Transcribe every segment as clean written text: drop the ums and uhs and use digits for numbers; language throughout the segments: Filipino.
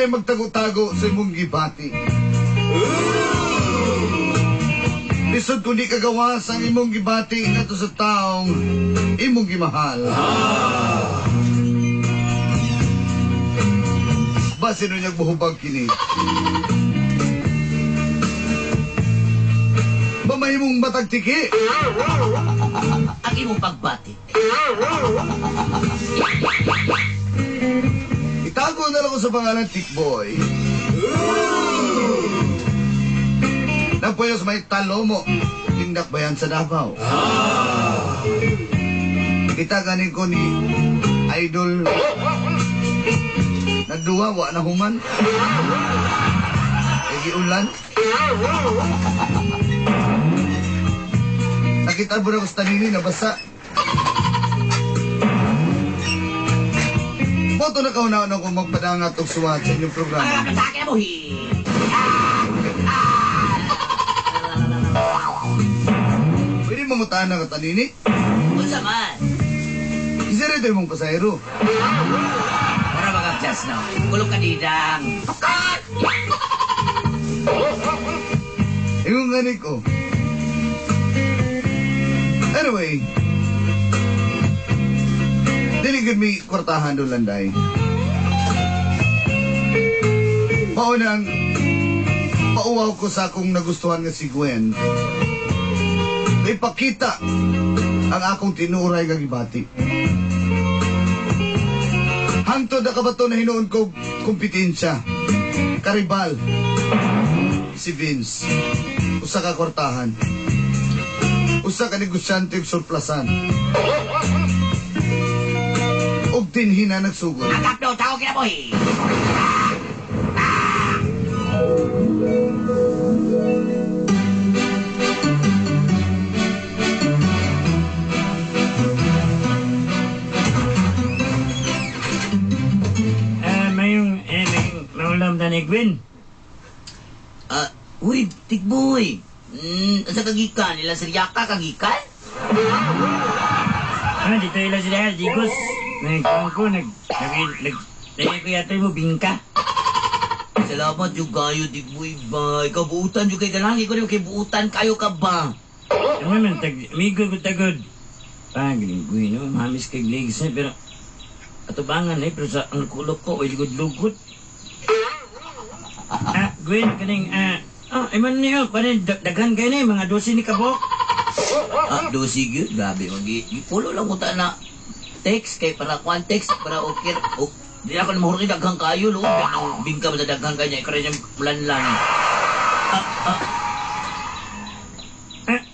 Dili magtago-tago sa imong gibati. Lisod kung di kagawas ang imong gibati na to sa taong imong gimahal. Base nun niyang buhubag kini. Mamahimong matagtiki. Ang imong pagbati. Itago na lang ko sa pangalan Tikboy. Nagpuyos may talomo. Tindak bayan sa Davao. Kita ganin ko ni Idol. Nagduwa, wa na human. Egi ulan. Nakita mo na ko sa tanini, nabasa. Boto na kauna-una kung magpadangat o suwat sa inyong programa. Katake mo, Pwede mamutaan na ka tanini? Unsa man? Isa rin ito yung mong pasahero. Para mag-adjust na. Kulong ka didang. Yung ganit ko. Anyway, diligid may kwartahan doon landay. Paunang, pauwaw ko sa akong nagustuhan nga si Gwen. Ipakita ang akong tinuray nga gibati. Hangtod na kabato na hinuon ko kompetensya. Karibal. Si Vince. Usa ka kwartahan. Usa ka negosyante surplasan. Og tinhina nagsugod. Agap daw, tao kina mo, Mayroong naulam na ni Gwen. Uy, Tikboy. Sa kagikan, nila Siriaka kagikan? Dito ilang sila, Digos. Nagkang ko, nagkaya ko yata mo, bingka. Salamat yung kayo, Tikboy ba? Kabuutan yung kay galangi ko rin, kay buutan kayo ka ba? Ano man, amigo ko tagod. Galing Gwen, no? Mamis kay legs na, pero atubangan pero sa ang kulok ko, ay lugod-lugod. Gwen, kaning, eman niyo, kaning daghan kayo na, mga 12 ni kabok. 12 yun, grabe, pulo lang ko na text, kay para kwan text, para okay, di ako na mahurong daghang kayo, lo, bingka mo na daghang kanya, ikaw rin yung mulan-lan.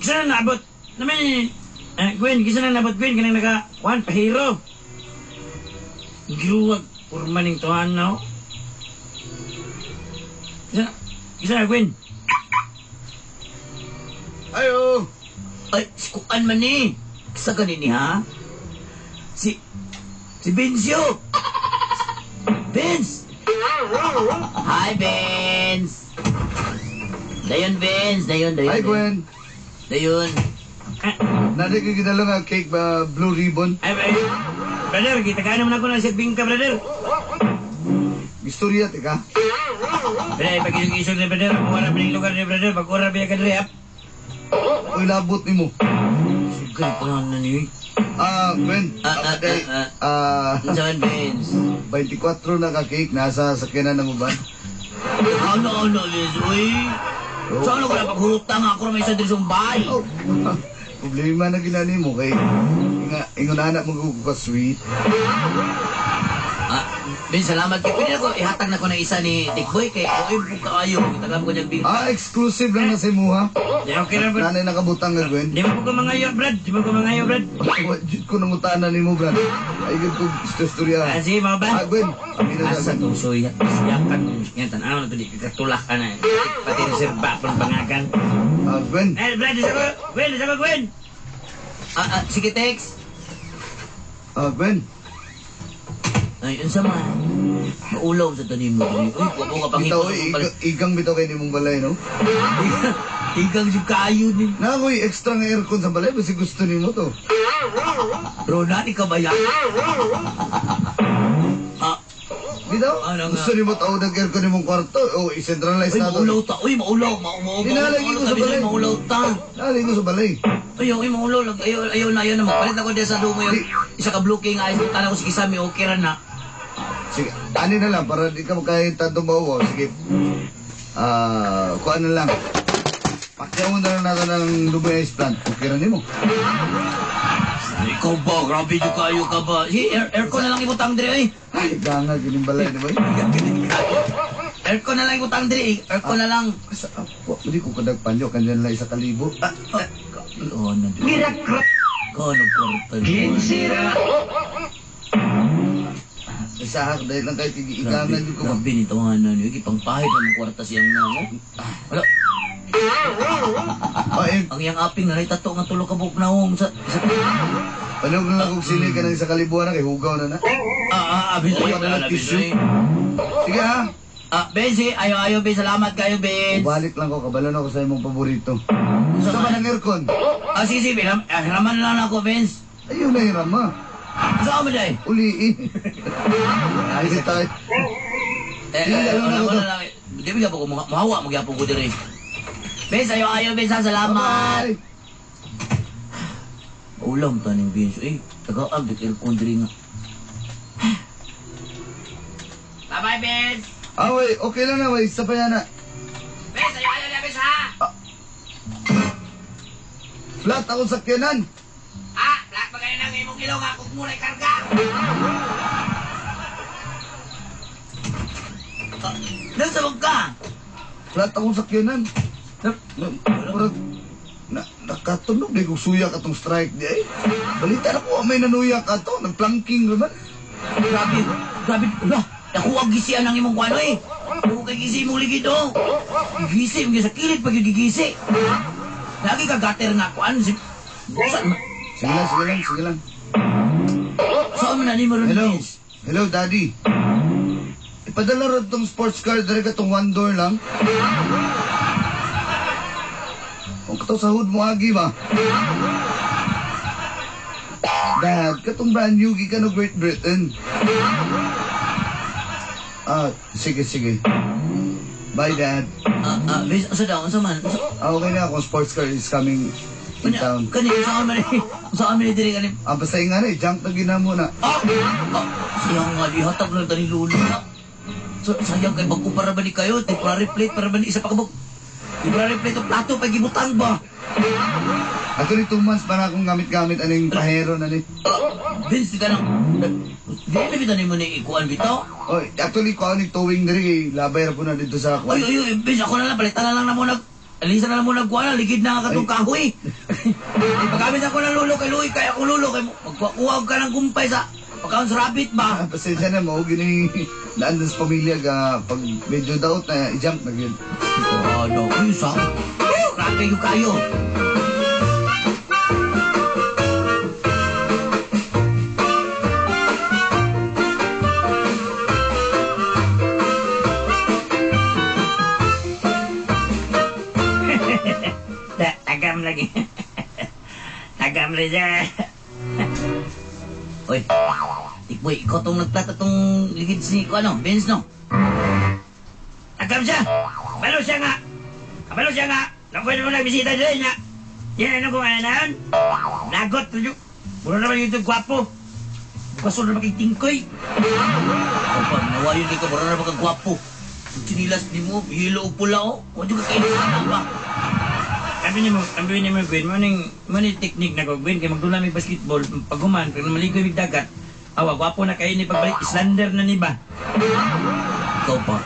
Kisa na naabot, naman, Gwen, kisa na naabot, Gwen, kanang naka-kwan, pahiro. Giluwag, purmaning tuhan na, Kisa na, Gwen. Ayo! Ay, sikuan man ni. Sa ganini, ha? Si Benzio. Benz! Hi, Benz! Dayon, Benz. Dayon. Hi, Gwen. Dayon. Naday ko ginalong ang cake ba blue ribbon? Brother, kita ka naman ako ng sirbing ka, brother. Istorya, teka. Brother, pag-isog ni brother, kung wala pa ng lugar ni brother, pag-ura pa ka dre, Uy, labot ni mo. Sugay ko na niyo. Gwen. Saan, Benz? 24 na ka-cake, nasa sakyanan ng uban. Ano, Benz? Uy! Saan ako na paghulutang ako na may isa din sa bay? Problema na ginani mo kay ingon anak mo ko sweet. Benz, salamat kayo. Pwede ako ihatag na ko na isa ni Tikboy kay Uy, kaayo. Itagam ko niyang bingka. Exclusive lang na si Muha. Di okay na, brad. Nanay nakabutang nga, Gwen. Di mo ko mangayo, brad. Di mo ko mangayo, brad. Jud ko nangutaan na ni mo, brad. Ay, gud ko istorya. Sige, mga ba? Gwen. Asa to, suya. Siyakan mo. Yan, tanaw na to. Di kakatulak ka na. Pati reserva pang pangakan. Gwen. Brad, isa ko. Gwen, isa ko, Gwen. Sige, Tex. Gwen. Ay, unsa man. Maulaw sa tanim mo. Uy, wabo ka pangito. Igang bitaw kay ni mong balay, no? Igang yung kayo ni. Nakoy extra nga aircon sa balay, basi gusto ni mo to. Bro, nani ka ba yan? Di Bitaw, Ano nga? gusto ni mo taon ng aircon ni mong kwarto. O, i-centralize Uy, na to. maulaw ta. Uy, maulaw. Dinalagi ko sa balay. Maulaw ta. Nalay ko sa balay. Uy, maulaw. Ayaw na. Magpalit ako din sa dumo yung isa ka blue king. Ayos mo tala ko si Kisami. Okay ra na. Sige, ani na lang, para di ka makahintad tumawa. Sige. Kuha na lang. Pakyaw mo na lang natin ng Dubai Ice Plant. Okay rin mo. Ikaw ba? Grabe yung kayo ka ba? Sige, aircon na lang ibutang dire eh. Ay, ganga, gining balay na ba yun? Aircon na lang ibutang dire eh. Aircon na lang. Asa ako? Hindi ko kadagpanyo. Kanyan lang 1,000. Oo, na din. Kano kwarta niyo? Isahak dahil lang kahit igangan din ko. Grabe ni tawanan niyo. Ipangpahid ang kwarta siyang namo. Wala. Ang yang aping na tato nga tulo ka buk na hong sa Panog na lang kung sili ka ng 1,000 na kay hugaw na na. abis Huwag ka na lang tissue. Sige ha. Benzi, ayaw, Ben. Salamat kayo, Ben. Balik lang ko, kabalon ako sa imong paborito. Gusto ba ng aircon? Sige, Ben. Hiraman na lang ako, Benz. Ayun na hiram ha. Saan mo dahil? Uliin. Ayos tayo. Wala ko na lang. Di ba po ko mahawa, magyapon ko din eh. Benz, ayaw, Ben. Salamat. Bye. Ulam taning Benz. Taga-ag, aircon din nga. Bye-bye, Benz. Away, okay lang na, way. Isa pa yan na. Benz, ayaw na, Benz, ha? Flat akong sakyanan. Lahat ba kayo nang imong ilaw nga kung muna ikarga? Nasabog ka? Flat akong sakyanan. Murag, nakatunog na kung suya ka tong strike di ay. Balita na ko, may nanuya ka to. Nagplanking naman. Grabe. Wala, ako ang gisian ng imong kwano eh. Ako kay gisi mong ligid oh. Gisi, mga sa kilit pag yung gigisi. Lagi ka gater nga kuan. Sige lang. Saan mo na ni mo rin, Hello. Vince? Hello, Daddy. Ipadala rin tong sports car, dali ka tong one door lang. Kung kato sa hood mo agi ba? Dad, katong brand new gi ka no Great Britain. Sige. Bye, Dad. Vince, asa daw, asa man? Okay na ako, sports car is coming in town. Kani, saan man ni diri kani? Basta yung nga junk na ginamo na. Sayang nga, ihatag na tani lulo na. Sayang kay bago para ba ni kayo? Temporary plate para ba ni isa pa kabog? Temporary plate o plato pa gibutang ba? Actually, 2 months para akong gamit-gamit aning pahero na ni. Vince, di ka nang... Di na bitanin mo ni ikuan bitaw? Oh, actually, ko aning towing diri kay labay ra po na dito sa ako. Uy, Vince, ako na lang, palitan na lang na mo alisan na lang mo nagkuha na, ligid na katong kahoy. Pagkamit ako ng lulo kay Louie, kaya akong lulo, kay magkukuha ka ng kumpay sa pagkaon sa rabbit ba? Pasensya na mo, gini naandan sa pamilya ka pag medyo daot na i-jump na yun. Ano, yun sa... Grabe yung kayo. Tagam lagi. Tagam lagi siya. Uy, Tikboy, ikaw tong nagplata tong ligid si ko ano, Vince no? Tagam siya. Kabalo siya nga. Nang pwede mo nagbisita dyan niya. Yan, ano kung ano na yun? Lagot. Puro naman yung gwapo. Kaso na makitingkoy. Kapag nawayon ka, mara na magkagwapo. Ang sinilas ni mo, hilo o pula o. Huwag yung kakainis ka ba? Sabi niyo mo, Gwen, mo ni teknik na ko, Gwen, kaya magdula may basketball, paguman, kaya maligo yung dagat. Awa, gwapo na kayo ni pagbalik, Islander na ni ba? Ikaw pa.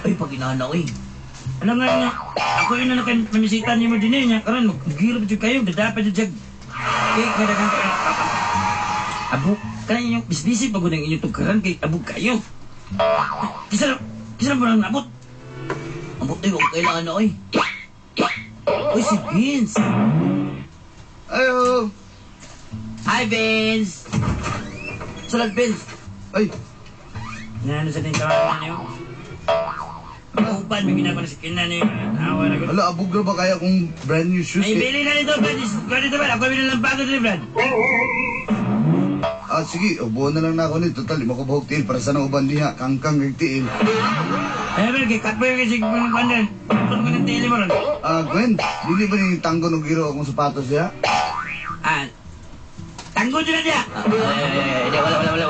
Ay, pag inanaw eh. Ano nga niya, ako yun na nakamisita niyo mo din niya, karon mag-gilap dyan kayo, dadapa dyan dyan. Eh, kada ka, abo, kanina yung bisbisi pag unang inyong tugkaran, kay abo kayo. Kisa na mo lang nabot. Ambot tayo, huwag kailangan na oy. Uy, si Vince. Ayo! Hi, Vince. Salat, Vince. Ay! Ano sa din tawanan niyo? Upan, may ginagawa na si Kinan niyo. Awa na ko. Ala, abog na ba kaya kung brand new shoes? Ay, bili na nito, Brad. Ganito ba? Ako bili ng bago dito, Brad. sige, ubuhan na lang na ako nito. Total, di mo ko bahog tiil para sa nang uban diha. Kangkang kag tiil. Ay, pero kay kapoy kasi kung ano, kung ng tili mo ron. Gwen, dili ba ni tanggo ng giro akong sapatos diha? Tanggo dyan na niya.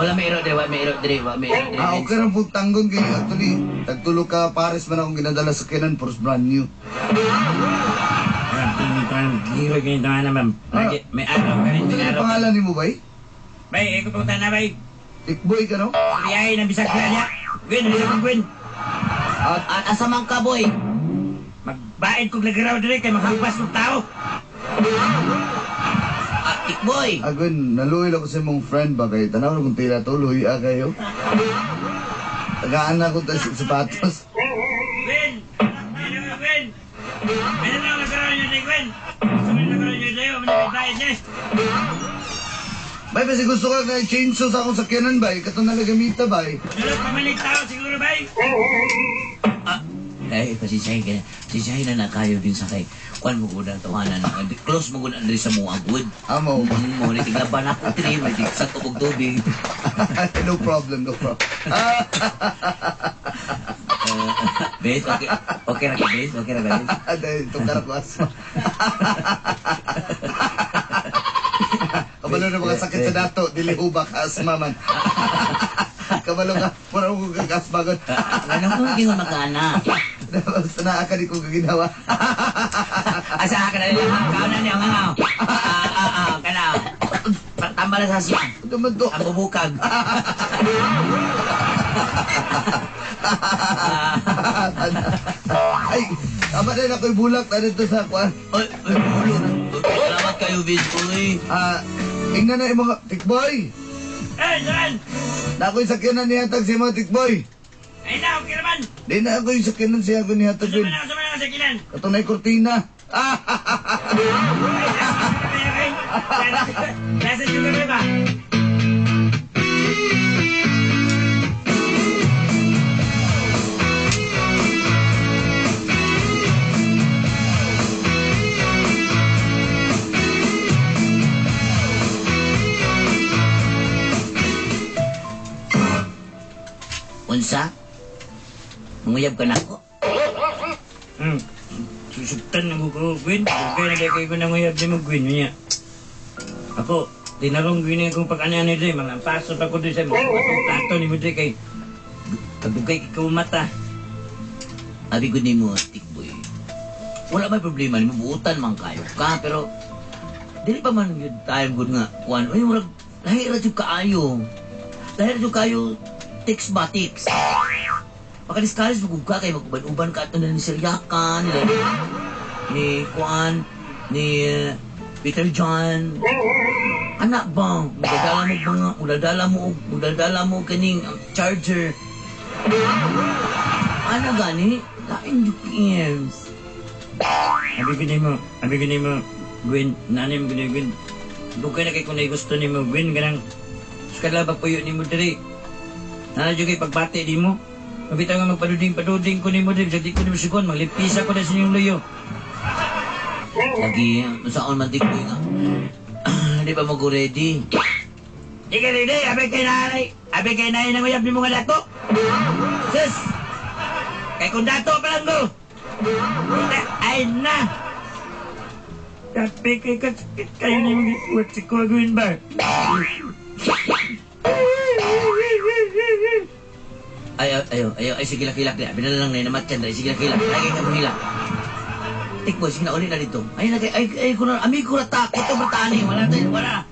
Wala may iro, wala may iro, wala may iro. Okay rin po tanggon kay actually. Tagtulo ka pares man akong ginadala sa kinan for brand new. Giro ganito nga naman. May araw ka rin, may Ano araw. pangalan ni mo bay? Bay, ikaw punta na bay. Tikboy ka no? Riyahin ang bisag na niya. Gwen, ano sa Gwen? At asamang ka, boy. Magbaid kong lagaraw dito kay maghampas ng tao. Tikboy. Gwen, naluhil ako sa mong friend ba kay tanaw na kung tila to, luhi kayo. Tagaan na ako tayo sa sapatos. Gwen! Ano nga, Gwen? Ano na ang lagaraw niyo tayo, Gwen? Gusto mo yung lagaraw niyo tayo? Ano yung bayad niya? Bay, kasi gusto ka na chainsaw sa akong sakyanan bay. Katong nalagamita bay. Ano, pamalig tao siguro, bay? Ay, pasisyahin ka na. Pasisyahin na kayo din sa kay. Kuan mo ko na tawanan. Close mo ko na sa mga good. Amo. Mo, natiglaban ako. Tiri, may tigsak ko tubig. No problem, no problem. Bes, okay. Okay na ka, Bes. Okay na ka, Bes. Dahil itong karakwas. Kabalo na mga sakit sa dato, dili hubak, asma man. Kabalo ka, parang kong kagasbagon. Ano ko gingon makana? Basta naa ka di ko gaginawa. Asa ka na nila, kauna niya ang ano. Kana. Tambal na sa siya. Ito man to. Ang bubukag. Ay, tama na ako'y bulak na dito sa kwan. Ay, ulo. Salamat kayo, Bes. Uy. Ingnan na yung mga tikboy. Eh, Joran! Na ako'y sakyanan ni Hatag si mga tikboy. Ay na, okay naman! Di na ako'y sakyanan siya ako ni Hatag. Gusto mo na ang sakinan? Katong na'y kortina. Nasa yung kami ba? Unsa? Manguyab ka na ako? Susuktan na mo ko, Gwen. Okay na kaya ko nanguyab di mo, Gwen. Niya. Ako, tinarong Gwen akong pag-ano nito eh. Mga paso pa ko doon sa mga tato ni mo doon kay... Pagdugay ikaw mata. Abi ko ni mo, Tikboy. Wala may problema ni mo, buutan man kayo ka, pero... Dili pa man yun tayo good nga, kuhan. Ay, wala, lahira yung kaayo. Lahira yung kayo, tiks ba, tiks. Makadiskalis, magugka kayo, maguban-uban ka ito na ni Siryakan, ni Kuan, ni Peter John. Anak ba? Magdadala mo kaning charger. Ano gani? Lain yung PMs. Abi ko mo, Gwen, nanay mo Gwen. Dugay na kay kung gusto ni mo, Gwen, ganang... Skala ba po yun ni mo diri? Nanay yung kay pagbati di mo? Mabitaw nga magpaduding ko ni mo diri, sa di ko ni mo sigon, maglipisa ko na sa inyong luyo. Lagi, saan man Tikboy nga. Di ba mag-ready? Di ka rin eh, abi kay nanay nang uyab ni mo nga dato. Sus! Kay kung dato pa lang go! Ay na! Kape kay kasakit kayo ni mga iwat si Kuya Gwen ba? Ay, sige lakilak na. Binala lang na namat yan. Sige lakilak. Lagi ka mo hilak. Tikboy, sige na ulit na dito. Ay, amigo na takot to bertani. Wala.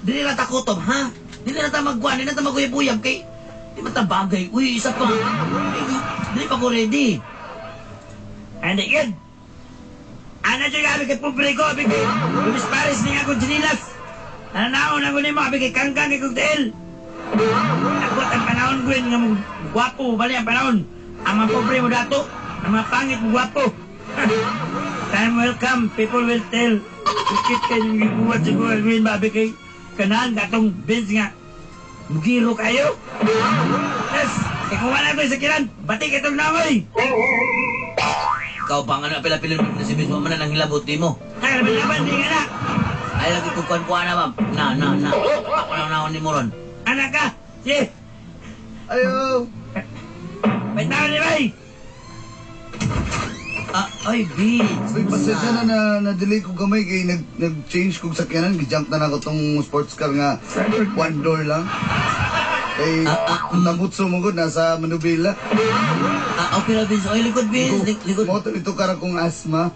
Dili na takotom, ha? Dili na ta magkuhan. Dili na ta maguyab-uyab kay... Di man ta bagay. Uy, isa pa. Dili pa ko ready. Ano yun? Ano dyan gabi kay Pumpre ko? Abi kay Luis Paris ni nga kong chinilas. Ano naon ako ni mo? Abi kay Kangkang kay Cocktail. Nakuat ang panahon, Gwen, nga mong gwapo. Bali ang panahon. Ang mga pobre mo dato. Ang mga pangit mo gwapo. Time will come. People will tell. Ikit kayo yung giguwat sa Kuya Gwen. Babi kay Kanaan. Datong Vince nga. Mugiro kayo. Yes. Kaya kung wala ko sa kiran, batik itong namoy. Ikaw pa nga na pila-pila na si Miss Mama na nang hilabot di mo. Ay, laban-laban, di nga na. Ay lagi ko kuan na ma'am. Na. Ako na ni Moron. Anak ka! Sige! Ayaw! May tao ni Bay! Ay, B. Uy, pasensya na na-delay ko gamay kay nag-change kong sakyanan. Gijump na ako tong sports car nga. One door lang. Kay, nabutso mo ko, nasa Manubila. Okay na, Vince. Ay, likod, Vince. Likod. Moto nito kara kong asthma.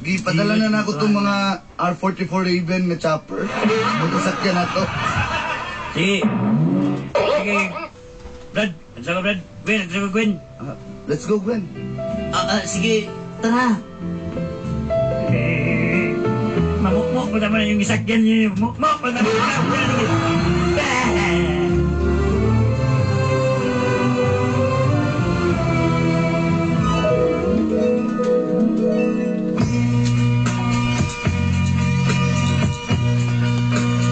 Gipadala na ako tong mga R44 Raven na chopper. Magkasakyan na to. Sige! Sige! Brad! Nagsago, Brad! Gwen! Nagsago, Gwen! Let's go, Gwen. Sige, tara. Mamukmuk pa naman yung isakyan niyo. Mamukmuk pa naman.